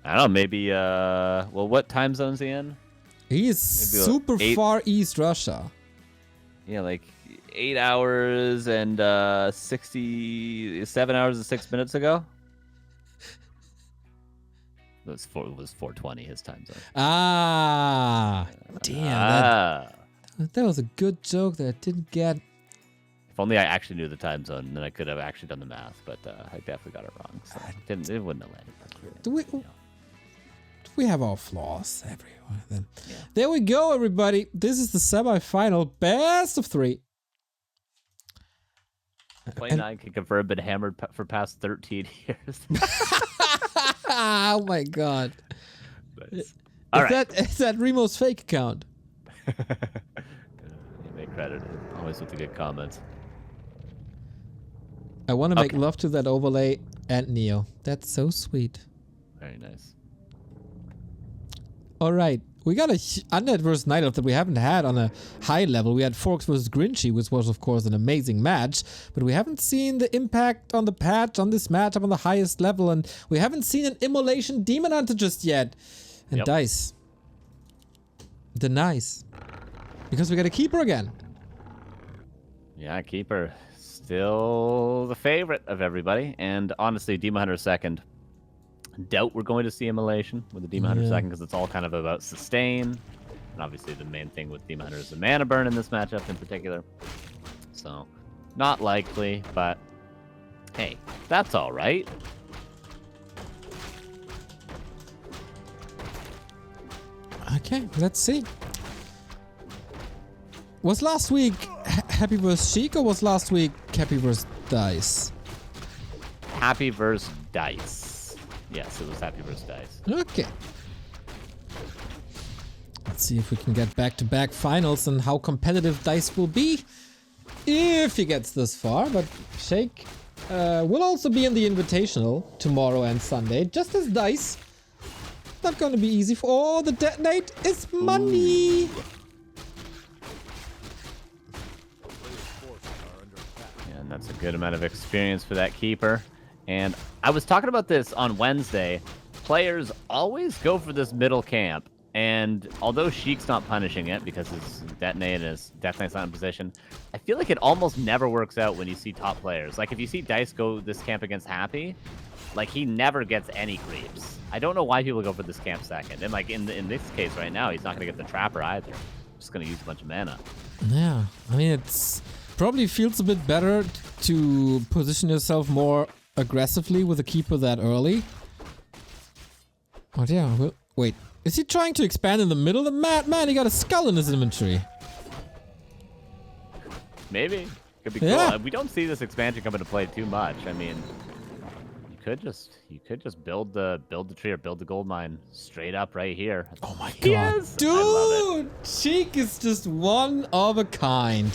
I don't know, maybe, well, what time zone's he in? He is Maybe super far east Russia. Yeah, like 8 hours and 7 hours and 6 minutes ago. It was 4:20 his time zone. Ah, damn. That was a good joke that I didn't get. If only I actually knew the time zone, then I could have actually done the math. But I definitely got it wrong. So it wouldn't have landed. Do we have our flaws everywhere then? Yeah. There we go, everybody. This is the semifinal, best of 3. 29 can confirm been hammered for past 13 years. Oh my god. Is that Remo's fake account? You make credit. Always with the good comments. I want to make love to that overlay and Neo. That's so sweet. Very nice. All right. We got a Undead vs. Night Elf that we haven't had on a high level. We had Forks vs. Grinchy, which was, of course, an amazing match. But we haven't seen the impact on the patch on this matchup on the highest level. And we haven't seen an Immolation Demon Hunter just yet. And Dise. The nice. Because we got a Keeper again. Yeah, Keeper. Still the favorite of everybody. And honestly, Demon Hunter second. Doubt we're going to see Immolation with the Demon Hunter second because it's all kind of about sustain. And obviously the main thing with Demon Hunter is the mana burn in this matchup in particular. So, not likely, but hey, that's all right. Okay, let's see. Was last week Happy vs. Sheik or was last week Happy vs. Dise? Happy vs. Dise. Yes, it was Happy vs. Dise. Okay. Let's see if we can get back-to-back finals and how competitive Dise will be if he gets this far. But Sheik will also be in the Invitational tomorrow and Sunday, just as Dise. Not going to be easy for... Oh, the detonate is money! Yeah, and that's a good amount of experience for that Keeper. And I was talking about this on Wednesday. Players always go for this middle camp. And although Sheik's not punishing it because his detonate and his detonate's not in position, I feel like it almost never works out when you see top players. Like if you see Dise go this camp against Happy, like he never gets any creeps. I don't know why people go for this camp second. And like in this case right now, he's not going to get the Trapper either. Just going to use a bunch of mana. Yeah, I mean, it's probably feels a bit better to position yourself more aggressively with a Keeper that early. But yeah, well, wait. Is he trying to expand in the middle of the map? Man, he got a skull in his inventory. Maybe. Could be cool. Yeah. We don't see this expansion come into play too much. I mean, you could just build the tree or build the gold mine straight up right here. Oh my god. Yes! Dude! Sheik is just one of a kind.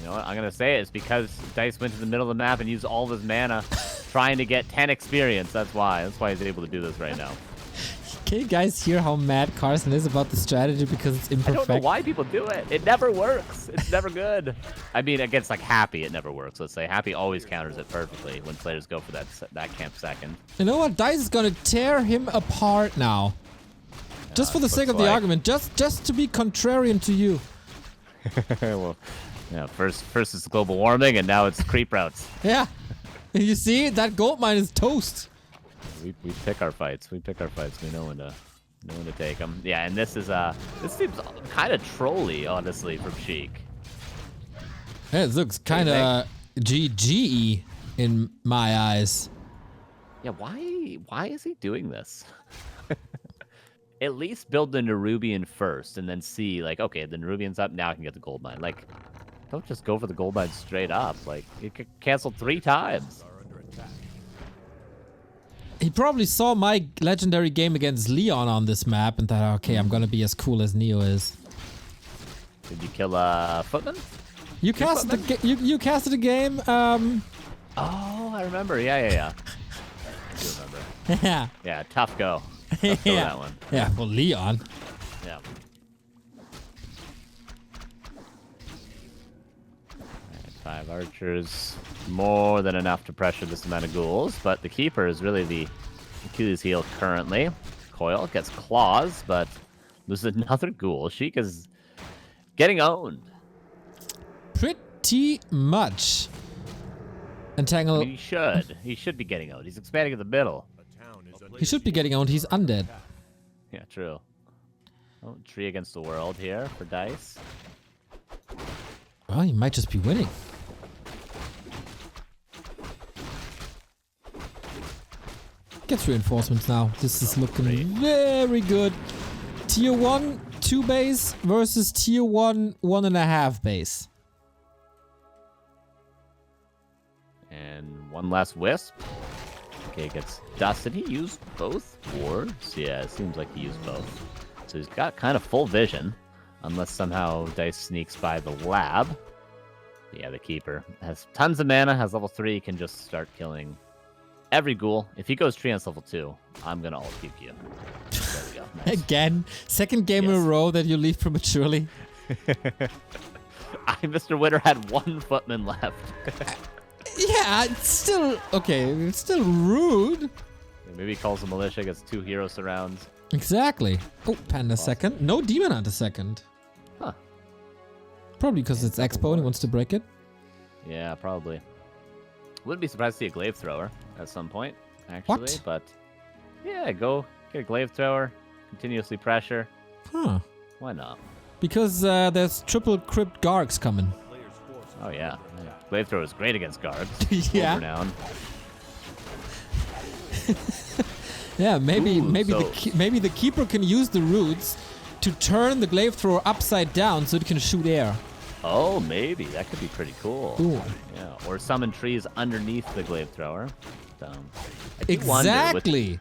You know what? I'm going to say it. It's because Dise went to the middle of the map and used all of his mana trying to get 10 experience. That's why. That's why he's able to do this right now. Can you guys hear how mad Carson is about the strategy because it's imperfect? I don't know why people do it. It never works. It's never good. I mean, against like Happy, it never works. Let's say Happy always counters it perfectly when players go for that camp second. You know what? Dise is going to tear him apart now. Just for the sake of the argument. Just to be contrarian to you. Well, yeah, first it's global warming, and now it's creep routes. Yeah. You see, that gold mine is toast. We pick our fights. We know when to take them. Yeah, and this seems kind of trolly, honestly, from Sheik. Yeah, it looks kind of GG in my eyes. Yeah, why is he doing this? At least build the Nerubian first, and then see, like, okay, the Nerubian's up, now I can get the gold mine. Like, don't just go for the gold mine straight up. Like, it could cancel 3 times. He probably saw my legendary game against Leon on this map and thought, okay, I'm gonna be as cool as Neo is. Did you kill Footman? You casted you casted a game. Oh, I remember. Yeah. I do remember. Yeah. Yeah, tough go. Tough go that one. Yeah, for Leon. Yeah. 5 archers, more than enough to pressure this amount of ghouls, but the Keeper is really the Achilles heel currently. Coil gets claws, but there's another ghoul. Sheik is getting owned. Pretty much. Entangle. I mean, he should be getting owned. He's expanding in the middle. He should be getting owned. He's undead. Yeah, true. Oh, tree against the world here for Dise. Well, he might just be winning. Gets reinforcements now. This is looking very good. Tier 1, 2 base versus Tier 1, 1.5 base. And one last wisp. Okay, gets dust. Did he use both wards? Yeah, it seems like he used both. So he's got kind of full vision. Unless somehow Dise sneaks by the lab. Yeah, the keeper has tons of mana, has level 3, can just start killing every ghoul. If he goes Treants level 2, I'm gonna ult keep you. There we go. Nice. Again, second game in a row that you leave prematurely. Mr. Winter had one footman left. Yeah, it's still okay. It's still rude. Maybe he calls the militia, gets 2 hero surrounds. Exactly. Oh, Panda second. No Demon Hunter second. Huh. Probably because it's Expo and he wants to break it. Yeah, probably. Wouldn't be surprised to see a glaive thrower at some point, actually. What? But yeah, go get a glaive thrower, continuously pressure. Huh. Why not? Because there's triple crypt Gargs coming. Oh yeah. Glaive thrower is great against guards. Yeah. Renown. Yeah, maybe Ooh, maybe the keeper can use the roots to turn the glaive thrower upside down so it can shoot air. Oh, maybe that could be pretty cool. Ooh. Yeah, or summon trees underneath the glaive thrower. I do wonder, Exactly.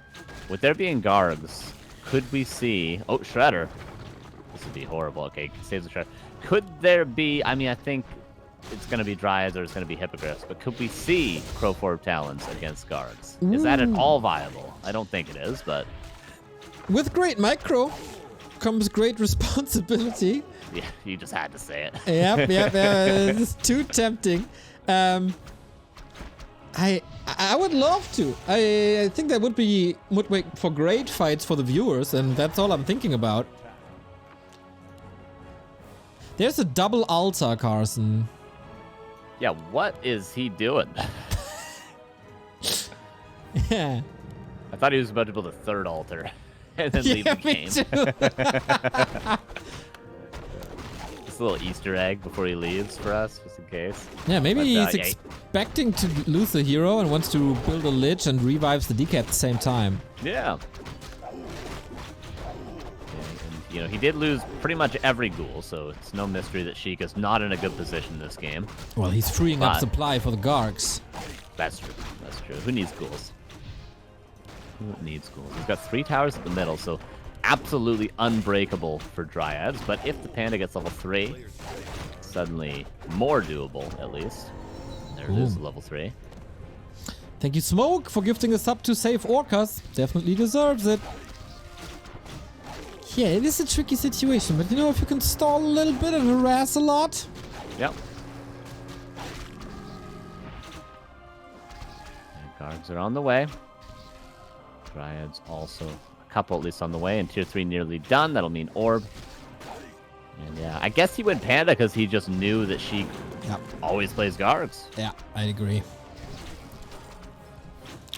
with there being Gargs, could we see? Oh, Shredder. This would be horrible. Okay, saves the Shredder. Could there be? I mean, I think it's going to be Dryads or it's going to be Hippogriffs, but could we see Crowforb Talons against Gargs? Is that at all viable? I don't think it is, but With great micro comes great responsibility. yeah, you just had to say it. Yep. It's too tempting. I would love to. I think that would make for great fights for the viewers, and that's all I'm thinking about. There's a double altar, Carson. Yeah, what is he doing? Yeah. I thought he was about to build a third altar and then leave the me game. too. Just a little Easter egg before he leaves for us, just in case. Yeah, maybe But, he's yeah. expecting to lose the hero and wants to build a lich and revives the DK at the same time. Yeah. And, he did lose pretty much every ghoul, so it's no mystery that Sheik is not in a good position in this game. Well, he's freeing up But- supply for the Gargs. That's true. That's true. Who needs ghouls? Who needs ghouls? He's got 3 towers at the middle, so absolutely unbreakable for Dryads. But if the Panda gets level 3, suddenly more doable, at least. There it is, level 3. Thank you, Smoke, for gifting us up to save Orcas. Definitely deserves it. Yeah, it is a tricky situation, but if you can stall a little bit and harass a lot. Yep. And Gargs are on the way. Dryads also a couple at least on the way, and tier 3 nearly done. That'll mean Orb. And yeah, I guess he went Panda because he just knew that she always plays Gargs. Yeah, I agree.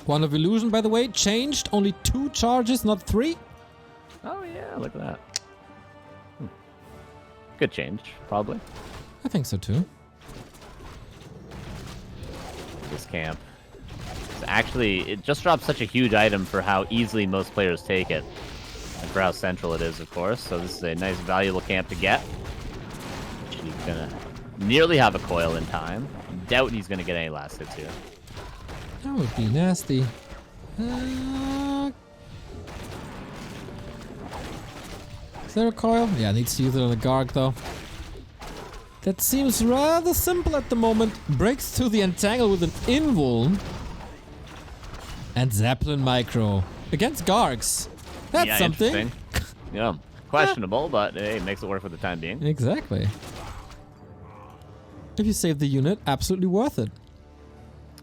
One of Illusion, by the way, changed. Only 2 charges, not 3. Oh yeah, look at that. Good change, probably. I think so too. This camp. Actually, it just drops such a huge item for how easily most players take it. And for how central it is, of course. So this is a nice, valuable camp to get. She's gonna nearly have a coil in time. Doubt he's gonna get any last hits here. That would be nasty. Is there a coil? Yeah, needs to use it on a Garg though. That seems rather simple at the moment. Breaks through the entangle with an invuln. And Zeppelin Micro. Against Gargs. That's Yeah, something. interesting. Yeah, questionable, but hey, it makes it work for the time being. Exactly. If you save the unit, absolutely worth it.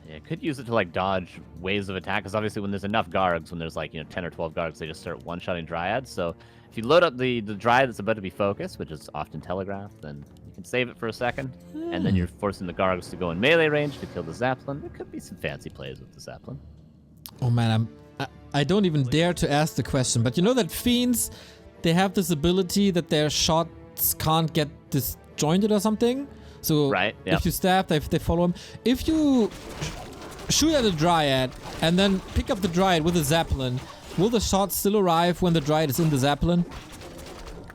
Yeah, could use it to like dodge waves of attack, because obviously when there's enough Gargs, when there's like 10 or 12 Gargs, they just start one-shotting Dryads. So if you load up the Dryad that's about to be focused, which is often telegraphed, then you can save it for a second, and then you're forcing the Gargs to go in melee range to kill the Zeppelin. There could be some fancy plays with the Zeppelin. Oh man, I don't even dare to ask the question, but you know that Fiends, they have this ability that their shots can't get disjointed or something? So right, if you stab, they follow him. If you shoot at a Dryad and then pick up the Dryad with a Zeppelin, will the shot still arrive when the Dryad is in the Zeppelin?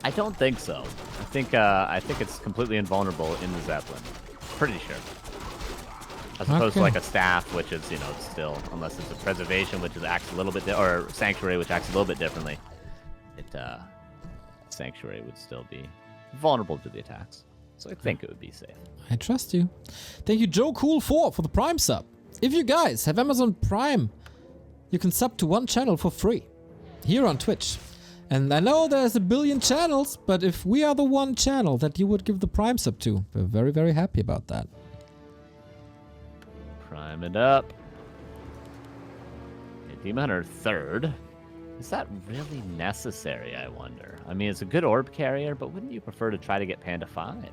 I don't think so. I think it's completely invulnerable in the Zeppelin. Pretty sure. As opposed to like a staff, which is, it's still, unless it's a preservation, which acts a little bit, or sanctuary, which acts a little bit differently. Sanctuary would still be vulnerable to the attacks. So I think it would be safe. I trust you. Thank you, Joe Cool4 for the Prime sub. If you guys have Amazon Prime, you can sub to one channel for free here on Twitch. And I know there's a billion channels, but if we are the one channel that you would give the Prime sub to, we're very, very happy about that. Prime it up. Okay, Demon Hunter third. Is that really necessary, I wonder? I mean, it's a good orb carrier, but wouldn't you prefer to try to get Panda 5?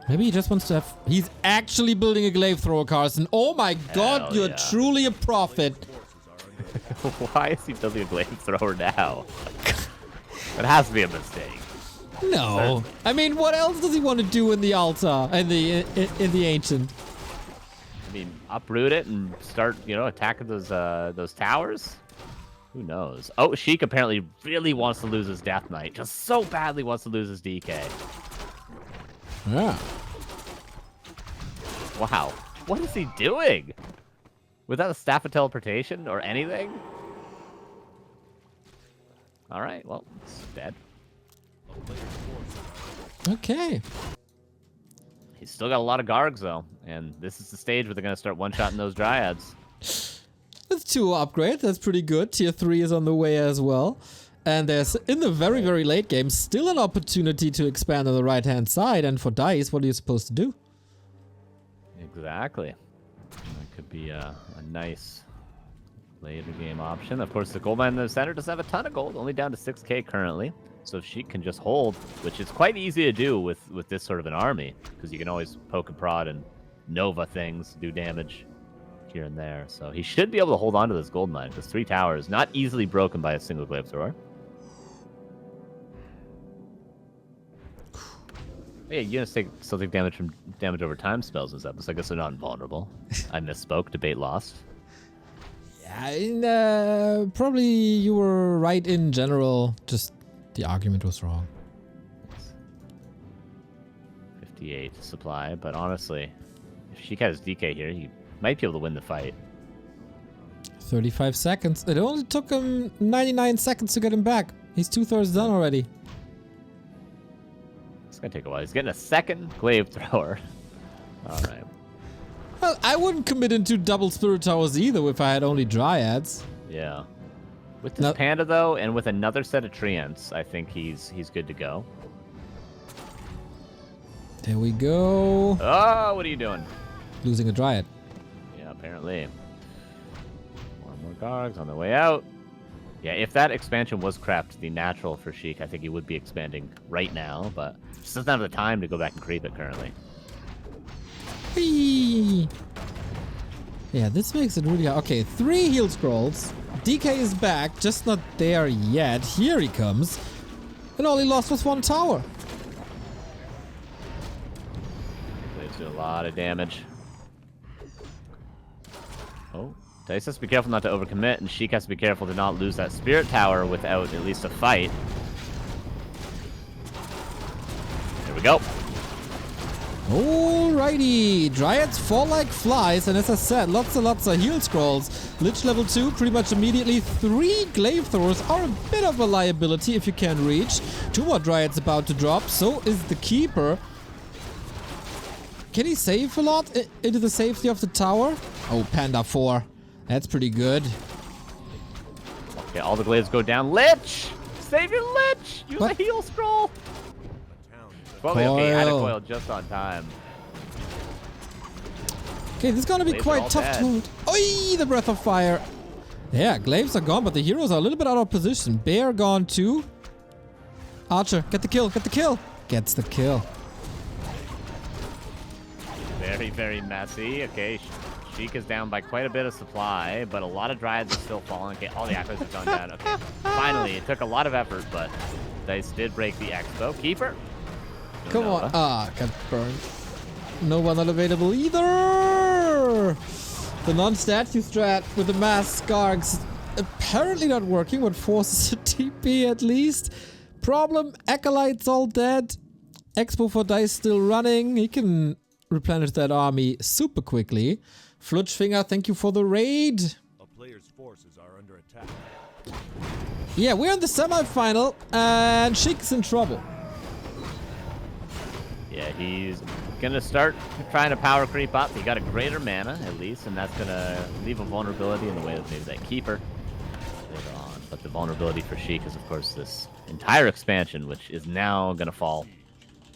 Maybe he just wants to have... He's actually building a glaive thrower, Carson. Oh my god, you're truly a prophet. Why is he building a glaive thrower now? It has to be a mistake. No. I mean, what else does he want to do in the altar, in the ancient? I mean, uproot it and start, attacking those towers? Who knows? Oh, Sheik apparently really wants to lose his Death Knight. Just so badly wants to lose his DK. Yeah. Wow. What is he doing? Without a Staff of Teleportation or anything? Alright, well, it's dead. Okay. He's still got a lot of Gargs, though. And this is the stage where they're going to start one-shotting those Dryads. That's 2 upgrades. That's pretty good. Tier 3 is on the way as well. And there's, in the very, very late game, still an opportunity to expand on the right-hand side. And for Dise, what are you supposed to do? Exactly. That could be a nice later game option. Of course, the gold mine in the center does have a ton of gold, only down to 6k currently. So if Sheik can just hold, which is quite easy to do with this sort of an army, because you can always poke and prod and Nova things, do damage here and there. So he should be able to hold on to this gold mine, because 3 towers, not easily broken by a single glaive thrower. Yeah, you're gonna still take damage from damage over time spells and stuff, so I guess they're not invulnerable. I misspoke, debate lost. Yeah, probably you were right in general, just the argument was wrong. 58 supply, but honestly, if Sheik has DK here, he might be able to win the fight. 35 seconds. It only took him 99 seconds to get him back. He's 2/3 done already. It's gonna take a while. He's getting a second glaive thrower. Alright. Well, I wouldn't commit into double Spirit Towers either if I had only Dryads. Yeah. With this Panda, though, and with another set of Treants, I think he's good to go. There we go. Oh, what are you doing? Losing a Dryad. Yeah, apparently. More Gargs on the way out. Yeah, if that expansion was crapped the natural for Sheik, I think he would be expanding right now, but just doesn't have the time to go back and creep it currently. Whee! Yeah, this makes it really hard. Okay, 3 heal scrolls. DK is back, just not there yet. Here he comes. And all he lost was 1 tower. Glaives do a lot of damage. Oh, Dise has to be careful not to overcommit, and Sheik has to be careful to not lose that Spirit Tower without at least a fight. There we go. Alrighty, Dryads fall like flies, and as I said, lots and lots of heal scrolls. Lich level 2, pretty much immediately. 3 glaive throwers are a bit of a liability if you can reach. 2 more Dryads about to drop, so is the Keeper. Can he save a lot into the safety of the tower? Oh, Panda 4. That's pretty good. Okay, all the glaives go down. Lich! Save your Lich! Use a heal scroll! Well, okay, had a coil just on time. Okay, this is gonna be Glaives are all quite tough dead. to hold. Oi, the Breath of Fire. Yeah, glaives are gone, but the heroes are a little bit out of position. Bear gone too. Archer, get the kill, get the kill. Gets the kill. Very, very messy. Okay, Sheik is down by quite a bit of supply, but a lot of Dryads are still falling. Okay, all the Echoes have gone down. Okay, finally, it took a lot of effort, but Dise did break the Expo. Keeper. Come on. Ah, got burned. No one not available either. The non-statue strat with the mass Skargs apparently not working, but forces a TP at least. Problem, Acolyte's all dead. Expo for Dise still running. He can replenish that army super quickly. Flutchfinger, thank you for the raid. A player's forces are under attack. Yeah, we're in the semifinal, and Sheik is in trouble. Yeah, he's gonna start trying to power creep up. He got a greater mana, at least, and that's gonna leave a vulnerability in the way of maybe that Keeper later on. But the vulnerability for Sheik is, of course, this entire expansion, which is now gonna fall.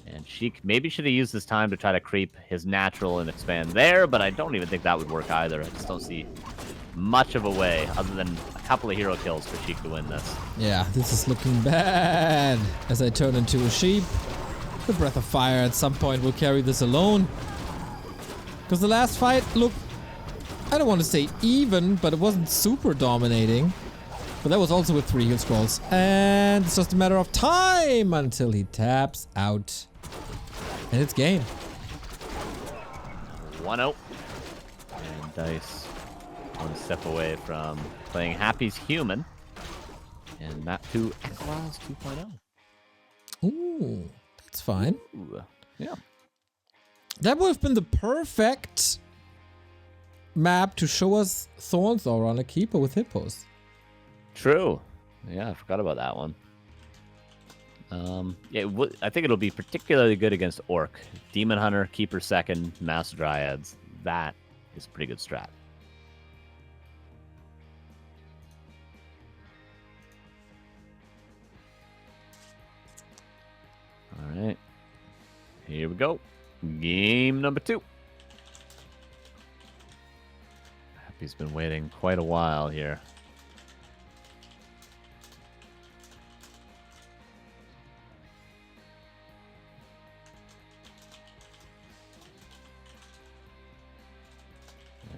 And Sheik maybe should have used this time to try to creep his natural and expand there, but I don't even think that would work either. I just don't see much of a way, other than a couple of hero kills for Sheik to win this. Yeah, this is looking bad. As I turn into a sheep. The Breath of Fire at some point will carry this alone. Because the last fight looked, I don't want to say even, but it wasn't super dominating. But that was also with 3 heal scrolls. And it's just a matter of time until he taps out. And it's game. 1-0. And Dise one step away from playing Happy's Human. And map to Echoes 2.0. Ooh, that's fine. Ooh, yeah. That would have been the perfect map to show us Thorns Aura on a Keeper with hippos. True. Yeah, I forgot about that one. Yeah, I think it'll be particularly good against Orc. Demon Hunter, Keeper second, Mass Dryads. That is a pretty good strat. All right. Here we go. Game number 2. Happy's been waiting quite a while here.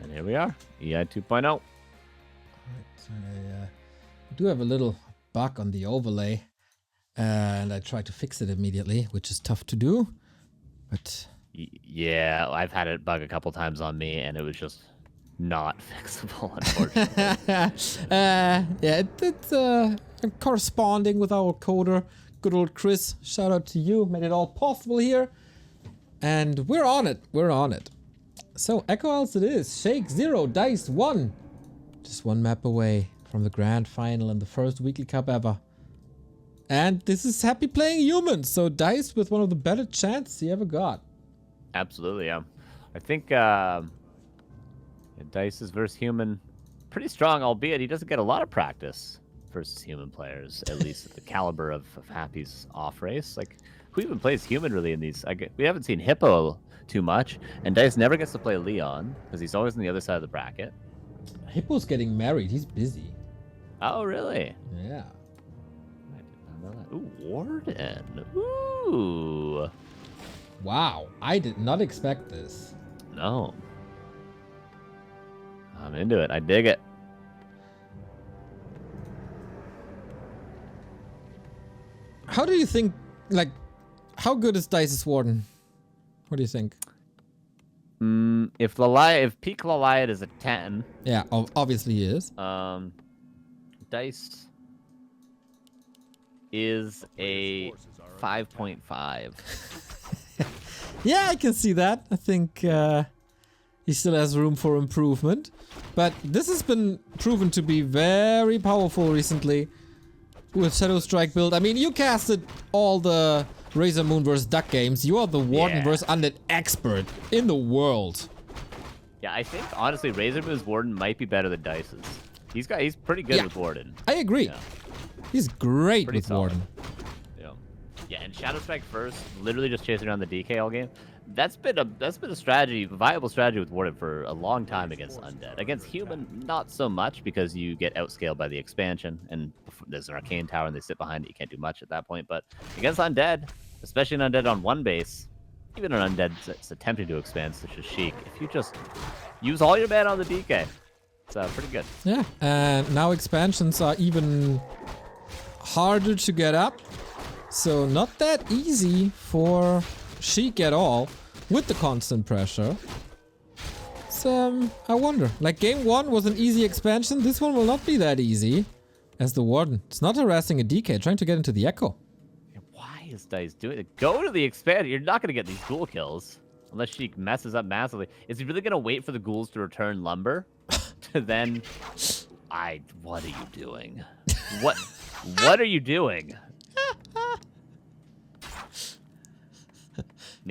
And here we are, EI 2.0. Alright, so I do have a little bug on the overlay, and I tried to fix it immediately, which is tough to do, but... Yeah, I've had it bug a couple times on me, and it was just not fixable, unfortunately. Yeah, it's corresponding with our coder, good old Chris. Shout out to you, made it all possible here. And we're on it, we're on it. So, Echo Else it is. Sheik 0, Dise 1. Just one map away from the grand final in the first weekly cup ever. And this is Happy playing humans, so Dise with one of the better chances he ever got. Absolutely, yeah. I think Dice's versus human pretty strong, albeit he doesn't get a lot of practice versus human players, at least at the caliber of Happy's off race. Like, who even plays human really in these? We haven't seen Hippo too much, and Dise never gets to play Leon because he's always on the other side of the bracket. Hippo's getting married, he's busy. Oh, really? Yeah. I did not know that. Ooh, Warden. Ooh. Wow, I did not expect this. No. I'm into it. I dig it. How do you think, like, how good is Dice's Warden? What do you think? If peak Laliad is a 10, Yeah, obviously he is. Dise is a 5.5. Yeah, I can see that. I think he still has room for improvement. But this has been proven to be very powerful recently with Shadow Strike build. I mean, you casted all the Razor Moon vs. Duck games. You are the Warden vs. Undead expert in the world. Yeah, I think honestly, Razor Moon's Warden might be better than Dice's. He's pretty good with Warden. I agree. Yeah. He's great Pretty with solid. Warden. Yeah, and Shadow Strike first, literally just chasing around the DK all game. That's been a strategy, a viable strategy with Warden for a long time against Undead. Against Human, not so much because you get outscaled by the expansion, and there's an Arcane Tower and they sit behind it. You can't do much at that point. But against Undead, especially an Undead on one base, even an Undead that's attempting to expand, such as Sheik, if you just use all your mana on the DK, it's pretty good. Yeah, and now expansions are even harder to get up. So not that easy for Sheik at all with the constant pressure. So I wonder, like game 1 was an easy expansion, this one will not be that easy as the Warden. It's not harassing a DK, trying to get into the Echo. Why is Dise doing it? Go to the expansion. You're not going to get these ghoul kills unless Sheik messes up massively. Is he really going to wait for the ghouls to return lumber to then... What are you doing? What are you doing?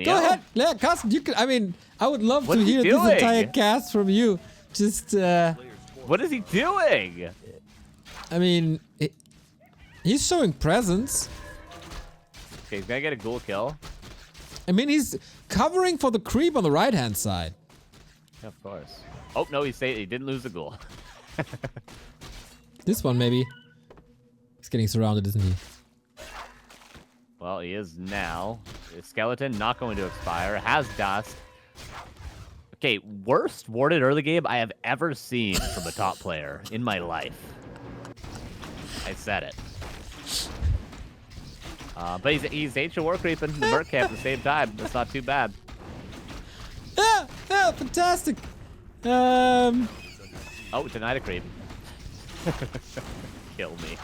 Go ahead. Yeah, Carson, you could. I mean, I would love to hear this entire cast from you. Just. What is he doing? I mean, he's showing presence. Okay, he's gonna get a ghoul kill. I mean, he's covering for the creep on the right-hand side. Yeah, of course. Oh no, he didn't lose the ghoul. This one maybe. He's getting surrounded, isn't he? Well, he is now. The skeleton not going to expire. Has dust. Okay, worst warded early game I have ever seen from a top player in my life. I said it. But he's ancient war creeping the Merc camp at the same time. That's not too bad. Yeah, fantastic. Oh, denied a creep. Kill me.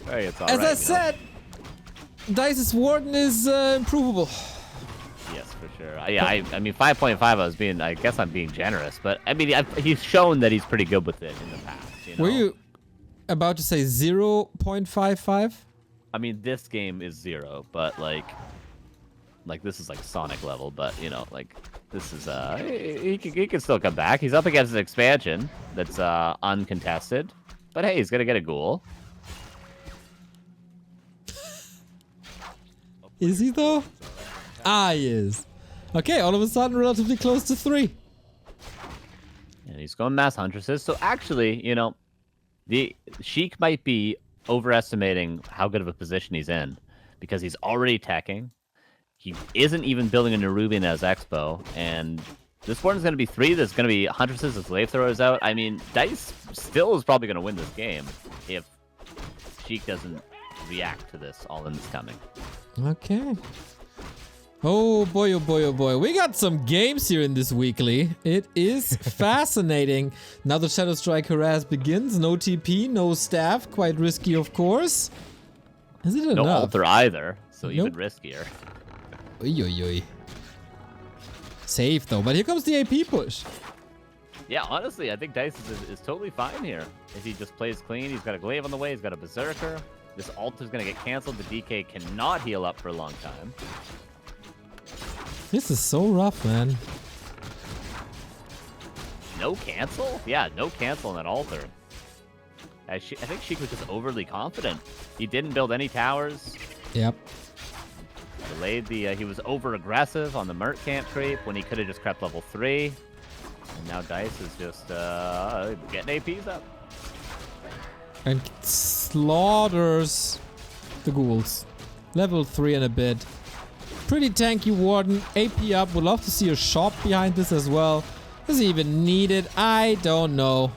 Hey, it's all As right, I said, Dice's Warden is improvable. Yes, for sure. Yeah, I mean 5.5. I guess I'm being generous, but I mean he's shown that he's pretty good with it in the past. You know? Were you about to say 0.55? I mean this game is 0, but like this is like Sonic level, but you know, like this is he can still come back. He's up against an expansion that's uncontested, but hey, he's gonna get a ghoul. Is he though? He is. Okay, all of a sudden relatively close to 3. And he's going mass huntresses. So actually, you know, the Sheik might be overestimating how good of a position he's in because he's already teching. He isn't even building a Nerubian as Expo, and this one's going to be 3. There's going to be huntresses as wave throwers out. I mean, Dise still is probably going to win this game if Sheik doesn't react to this all in this coming. Okay. Oh boy, oh boy, oh boy. We got some games here in this weekly. It is fascinating. Now the Shadow Strike harass begins. No TP, no staff. Quite risky, of course. Is it enough? No altar either, so even riskier. Oy, oy, oy. Safe though, but here comes the AP push. Yeah, honestly, I think Dise is totally fine here. If he just plays clean, he's got a glaive on the way, he's got a berserker. This ult is going to get canceled. The DK cannot heal up for a long time. This is so rough, man. No cancel? Yeah, no cancel on that altar. I think Sheik was just overly confident. He didn't build any towers. Yep. Delayed the... he was over-aggressive on the Merc camp creep when he could have just crept level 3. And now Dise is just getting APs up. And slaughters the ghouls. Level 3 and a bit. Pretty tanky Warden. AP up. Would love to see a shop behind this as well. Does he even need it? I don't know.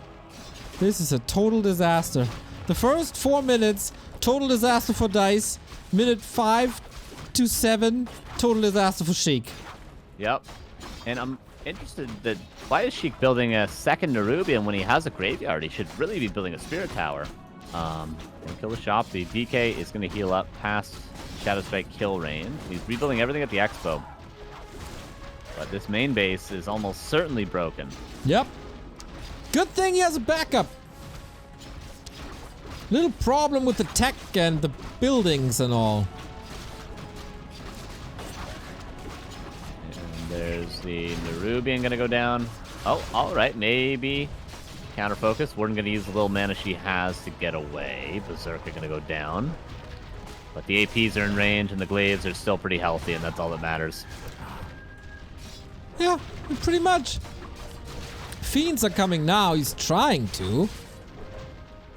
This is a total disaster. The first 4 minutes, total disaster for Dise. Minute 5 to 7, total disaster for Sheik. Yep. And I'm interested that why is Sheik building a second Nerubian when he has a graveyard? He should really be building a spirit tower. Gonna kill the shop. The DK is gonna heal up past Shadow Strike kill range. He's rebuilding everything at the Expo. But this main base is almost certainly broken. Yep. Good thing he has a backup. Little problem with the tech and the buildings and all. And there's the Nerubian gonna go down. Oh, alright, maybe. Counter focus. Warden gonna use the little mana she has to get away. Berserker gonna go down. But the APs are in range, and the glaives are still pretty healthy, and that's all that matters. Yeah, pretty much. Fiends are coming now. He's trying to.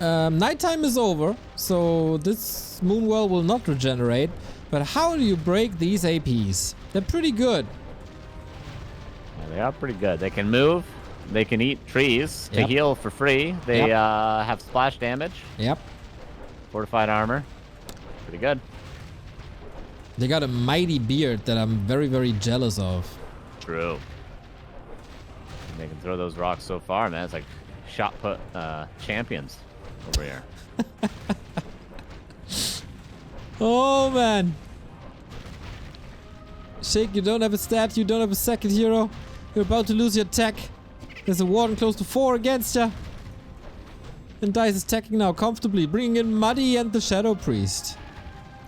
Nighttime is over, so this Moonwell will not regenerate. But how do you break these APs? They're pretty good. Yeah, they are pretty good. They can move. They can eat trees to Yep. heal for free. They have splash damage. Yep. Fortified armor. Pretty good. They got a mighty beard that I'm very, very jealous of. True. And they can throw those rocks so far, man. It's like shot put champions over here. Oh, man. Sheik, you don't have a stat. You don't have a second hero. You're about to lose your tech. There's a warden close to 4 against ya. And Dise is attacking now comfortably, bringing in Muddy and the Shadow Priest.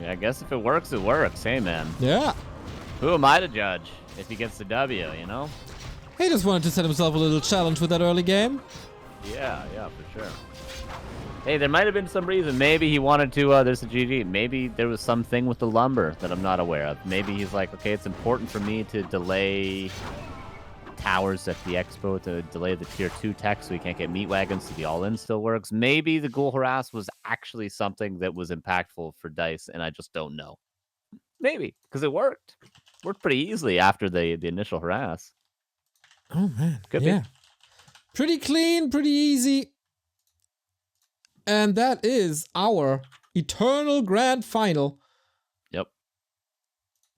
Yeah, I guess if it works, it works. Hey, man. Yeah. Who am I to judge if he gets the W, you know? He just wanted to set himself a little challenge with that early game. Yeah, for sure. Hey, there might have been some reason. Maybe he wanted to, there's a GG. Maybe there was something with the lumber that I'm not aware of. Maybe he's like, okay, it's important for me to delay towers at the expo, to delay the tier 2 tech so we can't get meat wagons so the all-in still works. Maybe the ghoul harass was actually something that was impactful for Dise, and I just don't know. Maybe, because it worked. Worked pretty easily after the initial harass. Oh, man. Could yeah. be. Pretty clean, pretty easy. And that is our eternal grand final. Yep.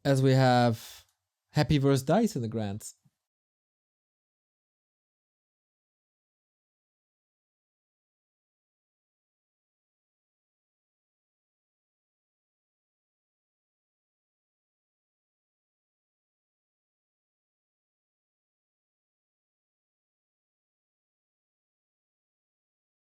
As we have Happy vs. Dise in the grands.